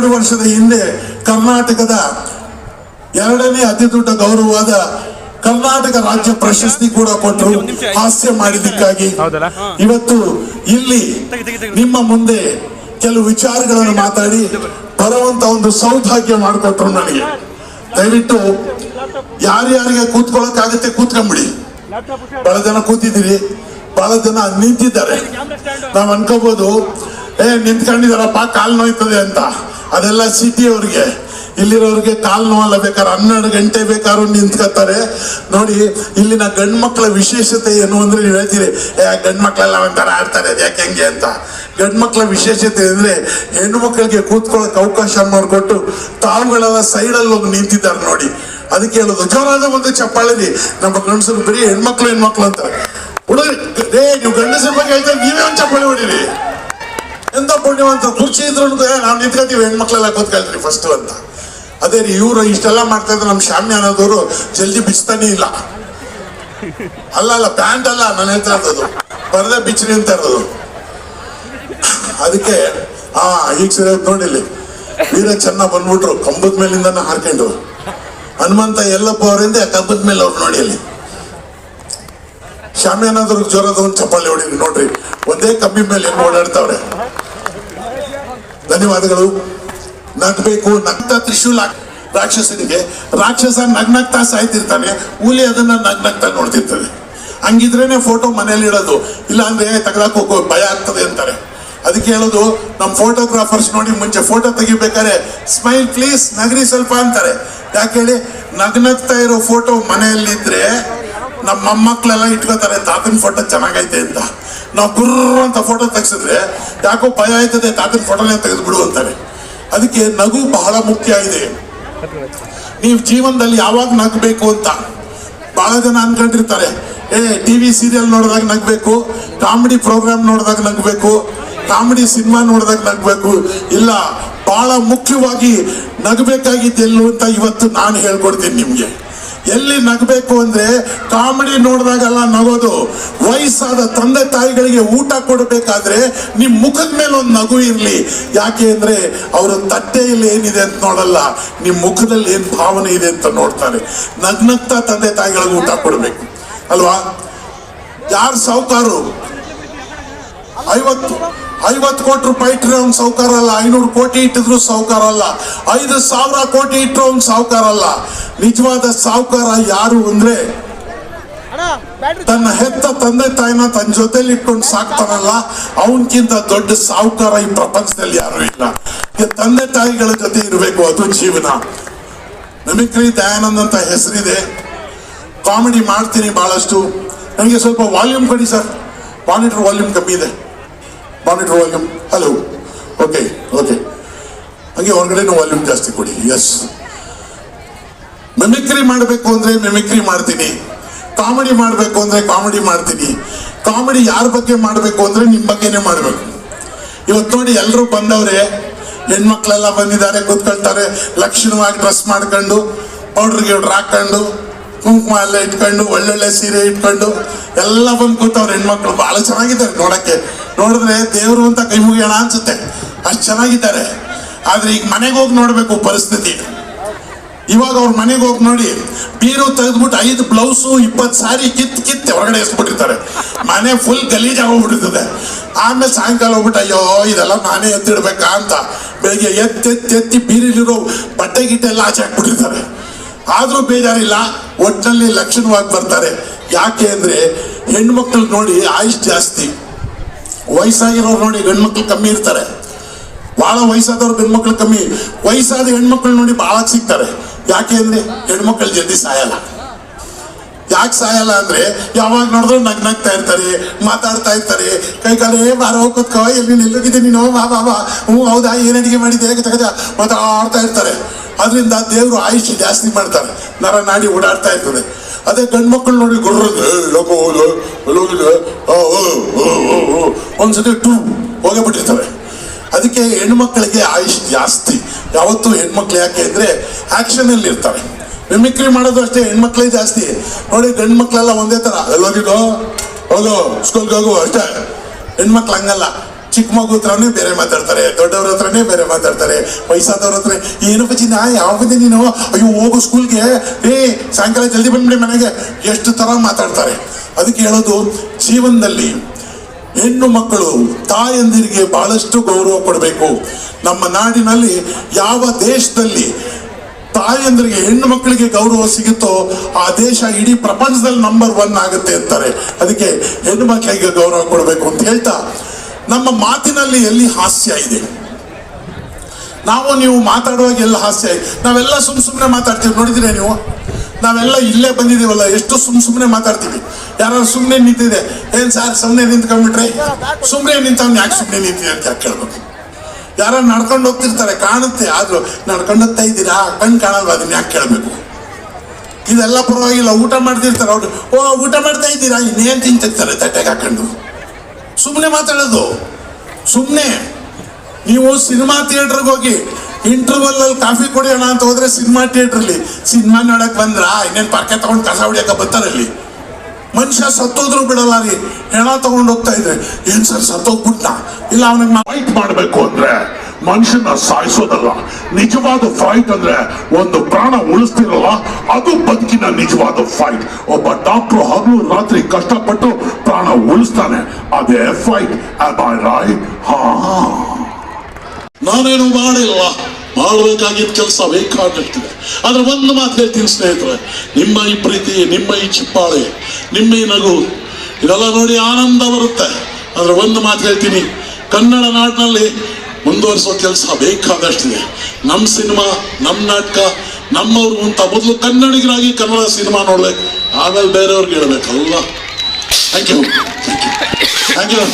2 ವರ್ಷದ ಹಿಂದೆ ಕರ್ನಾಟಕದ 2ನೇ ಅತಿ ದೊಡ್ಡ ಗೌರವವಾದ ಕರ್ನಾಟಕ ರಾಜ್ಯ ಪ್ರಶಸ್ತಿ ಕೂಡ ಕೊಟ್ಟರು ಹಾಸ್ಯ ಮಾಡಿದ್ದಕ್ಕಾಗಿ. ಇವತ್ತು ಇಲ್ಲಿ ನಿಮ್ಮ ಮುಂದೆ ಕೆಲವು ವಿಚಾರಗಳನ್ನು ಮಾತಾಡಿ ಬರುವಂತ ಒಂದು ಸೌಭಾಗ್ಯ ಮಾಡಿಕೊಟ್ರು ನನಗೆ. ದಯವಿಟ್ಟು ಯಾರ್ಯಾರಿಗೆ ಕೂತ್ಕೊಳ್ಳೋಕ್ಕಾಗತ್ತೆ ಕೂತ್ಕೊಂಡ್ಬಿಡಿ. ಬಹಳ ಜನ ಕೂತಿದ್ದೀರಿ, ಬಹಳ ಜನ ನಿಂತಿದ್ದಾರೆ. ನಾವ್ ಅನ್ಕೋಬಹುದು ನಿಂತ್ಕೊಂಡಿದಾರಪ್ಪ ಕಾಲ್ ನೋಯ್ತದೆ ಅಂತ. ಅದೆಲ್ಲ ಸಿಟಿ ಅವ್ರಿಗೆ, ಇಲ್ಲಿರೋರಿಗೆ ಕಾಲ್ ನೋವಲ್ಲ. ಬೇಕಾದ್ರೆ 12 ಗಂಟೆ ಬೇಕಾದ್ರೂ ನಿಂತ್ಕೊತಾರೆ. ನೋಡಿ, ಇಲ್ಲಿನ ಗಂಡು ಮಕ್ಕಳ ವಿಶೇಷತೆ ಏನು ಅಂದ್ರೆ ನೀವು ಹೇಳ್ತೀರಿ ಗಂಡು ಮಕ್ಕಳೆಲ್ಲ ಒಂಥರ ಆಡ್ತಾರೆ ಅದು ಯಾಕೆ ಹೆಂಗೆ ಅಂತ. ಗಂಡು ಮಕ್ಕಳ ವಿಶೇಷತೆ ಅಂದ್ರೆ ಹೆಣ್ಣು ಮಕ್ಕಳಿಗೆ ಕೂತ್ಕೊಳ್ಳೋಕೆ ಅವಕಾಶ ಮಾಡಿಕೊಟ್ಟು ತಾವುಗಳೆಲ್ಲ ಸೈಡಲ್ಲಿ ಹೋಗಿ ನಿಂತಿದ್ದಾರೆ ನೋಡಿ. ಅದಕ್ಕೆ ಹೇಳೋದು ಜೋರಾದ ಒಂದು ಚಪ್ಪಾಳಿ. ನಮ್ಮ ಗಂಡಸರು ಬರೀ ಹೆಣ್ಮಕ್ಳು ಅಂತಾರೆ. ಹುಡುಗರಿ ನೀವು ಗಂಡಸರ ಬಗ್ಗೆ ಹೇಳ್ತಾರೆ, ನೀವೇ ಒಂದು ಚಪ್ಪಾಳಿ ಹೊಡೀರಿ. ಎಂತ ಪುಣ್ಯವಂತ ಕುರ್ಚಿ ಇದ್ರು ನಾವು ನಿಂತ್ಕೊತೀವಿ, ಹೆಣ್ಮಕ್ಳೆಲ್ಲ ಕೂತ್ಕೊಳ್ತೀರಿ ಫಸ್ಟ್ ಅಂತ. ಅದೇ ರೀ ಇವರು ಇಷ್ಟೆಲ್ಲ ಮಾಡ್ತಾ ಇದ್ರೆ ನಮ್ಮ ಶಾಮ್ಯಾನದವರು ಜಲ್ದಿ ಬಿಚ್ತಾನೆ ಇಲ್ಲ. ಅಲ್ಲ ಪ್ಯಾಂಟ್ ಅಲ್ಲ ನಾನು ಹೇಳ್ತಾ ಇರೋದು, ಬರದೇ ಬಿಚ್ಚ್ರಿ ಅಂತ ಇರೋದು. ಅದಕ್ಕೆ ಈಗ ಸರಿ ನೋಡಿಲ್ಲಿ ವೀರ ಚೆನ್ನ ಬಂದ್ಬಿಟ್ರು ಕಂಬದ ಮೇಲಿಂದ ಹಾರ್ಕೊಂಡು. ಹನುಮಂತ ಎಲ್ಲಪ್ಪ ಅವರಿಂದ ಕಂಬದ ಮೇಲೆ ಅವ್ರು ನೋಡಿ ಅಲ್ಲಿ ಶಾಮ್ಯಾನದವ್ರಿಗೆ ಜ್ವರದ ಒಂದು ಚಪ್ಪಾಳಿ ಹೊಡಿರಿ ನೋಡ್ರಿ. ಒಂದೇ ಕಂಬಿ ಮೇಲೆ ಹೆಂಗ್ ಓಡಾಡ್ತಾವ್ರೆ. ಧನ್ಯವಾದಗಳು. ನಗ್ಬೇಕು, ನಗ್ತಾ ತ್ರಿಶೂಲ ರಾಕ್ಷಸನಿಗೆ. ರಾಕ್ಷಸ ನಗ್ನಗ್ತಾ ಸಾಯ್ತಿರ್ತಾನೆ, ಹುಲಿ ಅದನ್ನ ನಗ್ನಗ್ತಾ ನೋಡ್ತಿರ್ತದೆ. ಹಂಗಿದ್ರೇನೆ ಫೋಟೋ ಮನೇಲಿ ಇಡೋದು, ಇಲ್ಲ ಅಂದ್ರೆ ತೆಗ್ದಾಕ್ ಹೋಗೋ ಭಯ ಆಗ್ತದೆ ಅಂತಾರೆ. ಅದಕ್ಕೆ ಹೇಳೋದು ನಮ್ಮ ಫೋಟೋಗ್ರಾಫರ್ಸ್ ನೋಡಿ ಮುಂಚೆ ಫೋಟೋ ತೆಗಿಬೇಕಾದ್ರೆ ಸ್ಮೈಲ್ ಪ್ಲೀಸ್ ನಗರಿ ಸ್ವಲ್ಪ ಅಂತಾರೆ. ಯಾಕೆ ಹೇಳಿ, ನಗ್ನಗ್ತಾ ಇರೋ ಫೋಟೋ ಮನೆಯಲ್ಲಿದ್ರೆ ನಮ್ಮ ಮೊಮ್ಮಕ್ಳೆಲ್ಲ ಇಟ್ಕೋತಾರೆ ತಾತನ ಫೋಟೋ ಚೆನ್ನಾಗೈತೆ ಅಂತ. ನಾವು ಗುರ್ರ ಅಂತ ಫೋಟೋ ತೆಗ್ಸಿದ್ರೆ ಯಾಕೋ ಭಯ ಆಯ್ತದೆ, ತಾತನ ಫೋಟೋನೇ ತೆಗೆದು ಬಿಡು ಅಂತಾರೆ. ಅದಕ್ಕೆ ನಗು ಬಹಳ ಮುಖ್ಯ ಇದೆ. ನೀವು ಜೀವನದಲ್ಲಿ ಯಾವಾಗ ನಗಬೇಕು ಅಂತ ಬಹಳ ಜನ ಅನ್ಕೊಂಡಿರ್ತಾರೆ. ಟಿವಿ ಸೀರಿಯಲ್ ನೋಡಿದಾಗ ನಗಬೇಕು, ಕಾಮಿಡಿ ಪ್ರೋಗ್ರಾಮ್ ನೋಡಿದಾಗ ನಗಬೇಕು, ಕಾಮಿಡಿ ಸಿನಿಮಾ ನೋಡಿದಾಗ ನಗಬೇಕು. ಇಲ್ಲ, ಬಹಳ ಮುಖ್ಯವಾಗಿ ನಗಬೇಕಾಗಿದ್ದೆಲ್ಲು ಅಂತ ಇವತ್ತು ನಾನು ಹೇಳ್ಕೊಡ್ತೀನಿ ನಿಮ್ಗೆ. ಎಲ್ಲಿ ನಗಬೇಕು ಅಂದ್ರೆ ಕಾಮಿಡಿ ನೋಡಿದಾಗೆಲ್ಲ ನಗೋದು. ವಯಸ್ಸಾದ ತಂದೆ ತಾಯಿಗಳಿಗೆ ಊಟ ಕೊಡಬೇಕಾದ್ರೆ ನಿಮ್ ಮುಖದ ಮೇಲೆ ಒಂದು ನಗು ಇರ್ಲಿ. ಯಾಕೆ ಅಂದ್ರೆ ಅವರು ತಟ್ಟೆಯಲ್ಲಿ ಏನಿದೆ ಅಂತ ನೋಡಲ್ಲ, ನಿಮ್ ಮುಖದಲ್ಲಿ ಏನ್ ಭಾವನೆ ಇದೆ ಅಂತ ನೋಡ್ತಾರೆ. ನಗ್ನಗ್ತಾ ತಂದೆ ತಾಯಿಗಳಿಗೆ ಊಟ ಕೊಡ್ಬೇಕು ಅಲ್ವಾ? ಯಾರು ಸಾಹುಕಾರು 50 ಕೋಟಿ ರೂಪಾಯಿ ಇಟ್ಟರೆ ಅವ್ನು ಸಾಹುಕಾರ ಅಲ್ಲ, 500 ಕೋಟಿ ಇಟ್ಟಿದ್ರು ಸಾಹುಕಾರ ಅಲ್ಲ, 5,000 ಕೋಟಿ ಇಟ್ಟರು ಅವ್ನು ಸಾಹುಕಾರ ಅಲ್ಲ. ನಿಜವಾದ ಸಾಹುಕಾರ ಯಾರು ಅಂದ್ರೆ ತನ್ನ ಹೆತ್ತ ತಂದೆ ತಾಯಿನ ತನ್ನ ಜೊತೆಲಿ ಇಟ್ಕೊಂಡು ಸಾಕ್ತಾನಲ್ಲ, ಅವನ್ಕಿಂತ ದೊಡ್ಡ ಸಾಹುಕಾರ ಈ ಪ್ರಪಂಚದಲ್ಲಿ ಯಾರು ಇಲ್ಲ. ತಂದೆ ತಾಯಿಗಳ ಜೊತೆ ಇರಬೇಕು, ಅದು ಜೀವನ. ಮಿಮಿಕ್ರಿ ದಯಾನಂದ್ ಅಂತ ಹೆಸರಿದೆ. ಕಾಮಿಡಿ ಮಾಡ್ತೀನಿ ಬಹಳಷ್ಟು. ನನಗೆ ಸ್ವಲ್ಪ ವಾಲ್ಯೂಮ್ ಕೊಡಿ ಸರ್, ಮಾನಿಟರ್ ವಾಲ್ಯೂಮ್ ಕಮ್ಮಿ ಇದೆ. Monitor volume hello, okay okay. ಹಾಗೆ ಹೊರಗಡೆನೂ ವಾಲ್ಯೂಮ್ ಜಾಸ್ತಿ ಕೊಡಿ. ಎಸ್, ಮಿಮಿಕ್ರಿ ಮಾಡಬೇಕು ಅಂದ್ರೆ ಮಿಮಿಕ್ರಿ ಮಾಡ್ತೀನಿ, ಕಾಮಿಡಿ ಮಾಡಬೇಕು ಅಂದ್ರೆ ಕಾಮಿಡಿ ಮಾಡ್ತೀನಿ. ಕಾಮಿಡಿ ಯಾರ ಬಗ್ಗೆ ಮಾಡಬೇಕು ಅಂದ್ರೆ ನಿಮ್ಮ ಬಗ್ಗೆನೇ ಮಾಡಬೇಕು. ಇವತ್ತು ನೋಡಿ ಎಲ್ಲರೂ ಬಂದವ್ರೆ, ಹೆಣ್ಮಕ್ಳೆಲ್ಲ ಬಂದಿದ್ದಾರೆ, ಕೂತ್ಕೊಳ್ತಾರೆ ಲಕ್ಷಣವಾಗಿ ಡ್ರೆಸ್ ಮಾಡ್ಕೊಂಡು, ಪೌಡರ್ ಗಿಡ್ರ್ ಹಾಕೊಂಡು, ಕುಂಕುಮ ಎಲ್ಲ ಇಟ್ಕೊಂಡು, ಒಳ್ಳೊಳ್ಳೆ ಸೀರೆ ಇಟ್ಕೊಂಡು ಎಲ್ಲ ಬಂದು ಕೂತವ್ರು ಹೆಣ್ಮಕ್ಳು. ಬಹಳ ಚೆನ್ನಾಗಿದ್ದಾರೆ ನೋಡಕ್ಕೆ. ನೋಡಿದ್ರೆ ದೇವರು ಅಂತ ಕೈ ಮುಗಿಯೋಣ ಅನ್ಸುತ್ತೆ, ಅಷ್ಟು ಚೆನ್ನಾಗಿದ್ದಾರೆ. ಆದ್ರೆ ಈಗ ಮನೆಗೆ ಹೋಗಿ ನೋಡ್ಬೇಕು ಪರಿಸ್ಥಿತಿ. ಇವಾಗ ಅವ್ರ ಮನೆಗೆ ಹೋಗಿ ನೋಡಿ, ಬೀರು ತೆಗೆದ್ಬಿಟ್ಟು 5 ಬ್ಲೌಸು 20 ಸಾರಿ ಕಿತ್ತು ಹೊರಗಡೆ ಎಸ್ಬಿಟ್ಟಿರ್ತಾರೆ. ಮನೆ ಫುಲ್ ಗಲೀಜ್ ಆಗೋಗ್ಬಿಟ್ಟಿರ್ತದೆ. ಆಮೇಲೆ ಸಾಯಂಕಾಲ ಹೋಗ್ಬಿಟ್ಟು ಅಯ್ಯೋ ಇದೆಲ್ಲ ನಾನೇ ಎತ್ತಿಡ್ಬೇಕಾ ಅಂತ ಬೆಳಿಗ್ಗೆ ಎತ್ತಿ ಬೀರಿಲಿರೋ ಬಟ್ಟೆ ಗಿಟ್ಟೆ ಎಲ್ಲ ಆಚೆ ಹಾಕ್ಬಿಟ್ಟಿರ್ತಾರೆ. ಆದ್ರೂ ಬೇಜಾರಿಲ್ಲ, ಒಟ್ಟಿನಲ್ಲಿ ಲಕ್ಷಣವಾಗಿ ಬರ್ತಾರೆ. ಯಾಕೆ ಅಂದ್ರೆ ಹೆಣ್ಮಕ್ಳು ನೋಡಿ ಆಯುಷ್ ಜಾಸ್ತಿ, ವಯಸ್ಸಾಗಿರೋರು ನೋಡಿ ಗಂಡು ಮಕ್ಳು ಕಮ್ಮಿ ಇರ್ತಾರೆ. ಬಹಳ ವಯಸ್ಸಾದವ್ರು ಗಂಡು ಮಕ್ಳು ಕಮ್ಮಿ, ವಯಸ್ಸಾದ ಹೆಣ್ಮಕ್ಳು ನೋಡಿ ಬಹಳ ಸಿಗ್ತಾರೆ. ಯಾಕೆ ಅಂದ್ರೆ ಹೆಣ್ಮಕ್ಳು ಜಲ್ದಿ ಸಾಯಲ್ಲ. ಯಾಕೆ ಸಾಯಲ್ಲ ಅಂದ್ರೆ ಯಾವಾಗ ನೋಡಿದ್ರು ನಗ್ನಗ್ತಾ ಇರ್ತಾರೆ, ಮಾತಾಡ್ತಾ ಇರ್ತಾರೆ. ಕೈ ಕಾಲೇ ಬಾರೋ ಕೂತ್ಕೋ, ಎಲ್ಲಿ ನಿಲ್ಲೋಗಿದ್ದೆ ನೀನು, ಬಾ ಬಾ ಬಾ, ಹೌದಾ, ಏನ್ ಅಡಿಗೆ ಮಾಡಿದ್ದೆ ಮಾತಾಡ್ತಾ ಇರ್ತಾರೆ. ಅದರಿಂದ ದೇವರು ಆಯುಷ್ಯ ಜಾಸ್ತಿ ಮಾಡ್ತಾರೆ, ನರ ನಾಡಿ ಓಡಾಡ್ತಾ ಇರ್ತದೆ. ಅದೇ ಗಂಡು ಮಕ್ಕಳು ನೋಡಿ ಒಂದ್ಸತಿ ಹೋಗೇ ಬಿಟ್ಟಿರ್ತಾರೆ. ಅದಕ್ಕೆ ಹೆಣ್ಮಕ್ಳಿಗೆ ಆಯುಷ್ ಜಾಸ್ತಿ ಯಾವತ್ತು. ಹೆಣ್ಮಕ್ಳು ಯಾಕೆ ಅಂದ್ರೆ ಆಕ್ಷನ್ ಅಲ್ಲಿ ಇರ್ತಾರೆ. ಮಿಮಿಕ್ರಿ ಮಾಡೋದು ಅಷ್ಟೇ, ಹೆಣ್ಮಕ್ಳೇ ಜಾಸ್ತಿ ನೋಡಿ. ಗಂಡು ಮಕ್ಳೆಲ್ಲ ಒಂದೇ ತರ, ಎಲ್ಲೋಗಿದ್ದು ಹೋಗೋ ಸ್ಕೂಲ್ಗೆ ಹೋಗು ಅಷ್ಟೇ. ಹೆಣ್ಮಕ್ಳು ಹಂಗಲ್ಲ, ಚಿಕ್ಕ ಮಗು ಹತ್ರನೇ ಬೇರೆ ಮಾತಾಡ್ತಾರೆ, ದೊಡ್ಡವ್ರ ಹತ್ರನೇ ಬೇರೆ ಮಾತಾಡ್ತಾರೆ, ವಯಸ್ಸಾದವ್ರ ಹತ್ರ ಏನು ಬಜ್ಜಿ ನಾ ಯಾವ್ದೇ ನೀನು ಅಯ್ಯೋ ಹೋಗು ಸ್ಕೂಲ್ಗೆ, ಸಾಯಂಕಾಲ ಜಲ್ದಿ ಬಂದ್ಬಿಡಿ ಮನೆಗೆ, ಎಷ್ಟು ತರ ಮಾತಾಡ್ತಾರೆ. ಅದಕ್ಕೆ ಹೇಳೋದು, ಜೀವನದಲ್ಲಿ ಹೆಣ್ಣು ಮಕ್ಕಳು ತಾಯಂದಿರಿಗೆ ಬಹಳಷ್ಟು ಗೌರವ ಕೊಡಬೇಕು. ನಮ್ಮ ನಾಡಿನಲ್ಲಿ ಯಾವ ದೇಶದಲ್ಲಿ ತಾಯಂದಿರಿಗೆ ಹೆಣ್ಣು ಮಕ್ಕಳಿಗೆ ಗೌರವ ಸಿಗುತ್ತೋ ಆ ದೇಶ ಇಡೀ ಪ್ರಪಂಚದಲ್ಲಿ ನಂಬರ್ 1 ಆಗುತ್ತೆ ಅಂತಾರೆ. ಅದಕ್ಕೆ ಹೆಣ್ಣು ಮಕ್ಕಳಿಗೆ ಗೌರವ ಕೊಡಬೇಕು ಅಂತ ಹೇಳ್ತಾ, ನಮ್ಮ ಮಾತಿನಲ್ಲಿ ಎಲ್ಲಿ ಹಾಸ್ಯ ಇದೆ, ನಾವು ನೀವು ಮಾತಾಡುವಾಗ ಎಲ್ಲ ಹಾಸ್ಯ ಇದೆ. ನಾವೆಲ್ಲ ಸುಮ್ಮನೆ ಮಾತಾಡ್ತೀವಿ, ನೋಡಿದ್ರೆ ನೀವು, ನಾವೆಲ್ಲ ಇಲ್ಲೇ ಬಂದಿದ್ದೀವಲ್ಲ, ಎಷ್ಟು ಸುಮ್ಮನೆ ಮಾತಾಡ್ತೀವಿ. ಯಾರು ಸುಮ್ಮನೆ ನಿಂತಿದೆ, ಏನ್ ಸಾರ್ ಸುಮ್ಮನೆ ನಿಂತ್ಕೊಂಡ್ಬಿಟ್ರೆ, ಸುಮ್ಮನೆ ನಿಂತವ್ನು ಯಾಕೆ ಸುಮ್ಮನೆ ನಿಂತಿದೆ ಅಂತ ಯಾಕೆ ಕೇಳ್ಬೇಕು. ಯಾರು ನಡ್ಕೊಂಡು ಹೋಗ್ತಿರ್ತಾರೆ, ಕಾಣುತ್ತೆ, ಆದ್ರೂ ನಡ್ಕೊಂಡು ಹೋಗ್ತಾ ಇದ್ದೀರಾ, ಕಣ್ ಕಾಣಲ್ವಾ, ಅದನ್ನ ಯಾಕೆ ಕೇಳಬೇಕು. ಇದೆಲ್ಲ ಪರವಾಗಿಲ್ಲ, ಊಟ ಮಾಡ್ತಿರ್ತಾರೆ ಅವ್ರು, ಊಟ ಮಾಡ್ತಾ ಇದ್ದೀರಾ, ಇನ್ನೇನು ತಿಂತಿರ್ತಾರೆ ತಟ್ಟೆಗೆ ಹಾಕೊಂಡು. ಸುಮ್ಮನೆ ಮಾತಾಡೋದು, ಸುಮ್ಮನೆ. ನೀವು ಸಿನಿಮಾ ಥಿಯೇಟರ್ಗೆ ಹೋಗಿ ಇಂಟರ್ವಲ್ ಅಲ್ಲಿ ಕಾಫಿ ಕುಡಿಯೋಣ ಅಂತ ಹೋದ್ರೆ ಸಿನಿಮಾ ಥಿಯೇಟ್ರಲ್ಲಿ ಸಿನಿಮಾ ನೋಡಕ್ ಬಂದ್ರ ಇನ್ನೇನು ಪಾರ್ಕೆ ತಗೊಂಡು ಕಸ ಹೊಡಿಯಕ್ಕೆ ಬರ್ತಾರಲ್ಲಿ. ಮನುಷ್ಯ ಸತ್ತೋದ್ರು ಬಿಡಲ್ಲ ರೀ, ಹೆಣ ತಗೊಂಡು ಹೋಗ್ತಾ ಇದ್ರೆ, ಏನ್ ಸರ್ ಸತ್ತೋಗ್ಬಿಟ್ಟ, ಇಲ್ಲ ಅವನಿಗೆ ಫೈಟ್ ಮಾಡಬೇಕು ಅಂದ್ರೆ ಮನುಷ್ಯನ ಸಾಯಿಸೋದಲ್ಲ, ನಿಜವಾದ ಫೈಟ್ ಅಂದ್ರೆ ಒಂದು ಪ್ರಾಣ ಉಳಿಸ್ತಿರಲ್ಲ, ಅದು ಬದುಕಿನ ನಿಜವಾದ ಫೈಟ್. ಒಬ್ಬ ಡಾಕ್ಟ್ರು ಹಗಲು ರಾತ್ರಿ ಕಷ್ಟಪಟ್ಟು ಪ್ರಾಣ ಉಳಿಸ್ತಾನೆ, ಅದೇ ಫೈಟ್. ಹಾ, ನಾನೇನು ಮಾಡಿಲ್ಲ, ಮಾಡಬೇಕಾಗಿದ್ದ ಕೆಲಸ ಬೇಕಾಗಿರ್ತದೆ. ಆದ್ರೆ ಒಂದು ಮಾತು ಹೇಳ್ತೀನಿ ಸ್ನೇಹಿತರೆ, ನಿಮ್ಮ ಈ ಪ್ರೀತಿ, ನಿಮ್ಮ ಈ ಚಿಪ್ಪಾಳೆ, ನಿಮ್ಮ ಈ ನಗು, ಇದೆಲ್ಲ ನೋಡಿ ಆನಂದ ಬರುತ್ತೆ. ಆದ್ರೆ ಒಂದು ಮಾತು ಹೇಳ್ತೀನಿ, ಕನ್ನಡ ನಾಡಿನಲ್ಲಿ ಮುಂದುವರಿಸೋ ಕೆಲಸ ಬೇಕಾದಷ್ಟಿದೆ. ನಮ್ಮ ಸಿನಿಮಾ, ನಮ್ಮ ನಾಟಕ, ನಮ್ಮವ್ರು ಅಂತ ಮೊದಲು ಕನ್ನಡಿಗರಾಗಿ ಕನ್ನಡ ಸಿನಿಮಾ ನೋಡ್ಬೇಕು, ಆಮೇಲೆ ಬೇರೆಯವ್ರಿಗೆ ಹೇಳ್ಬೇಕಲ್ಲ. Thank you.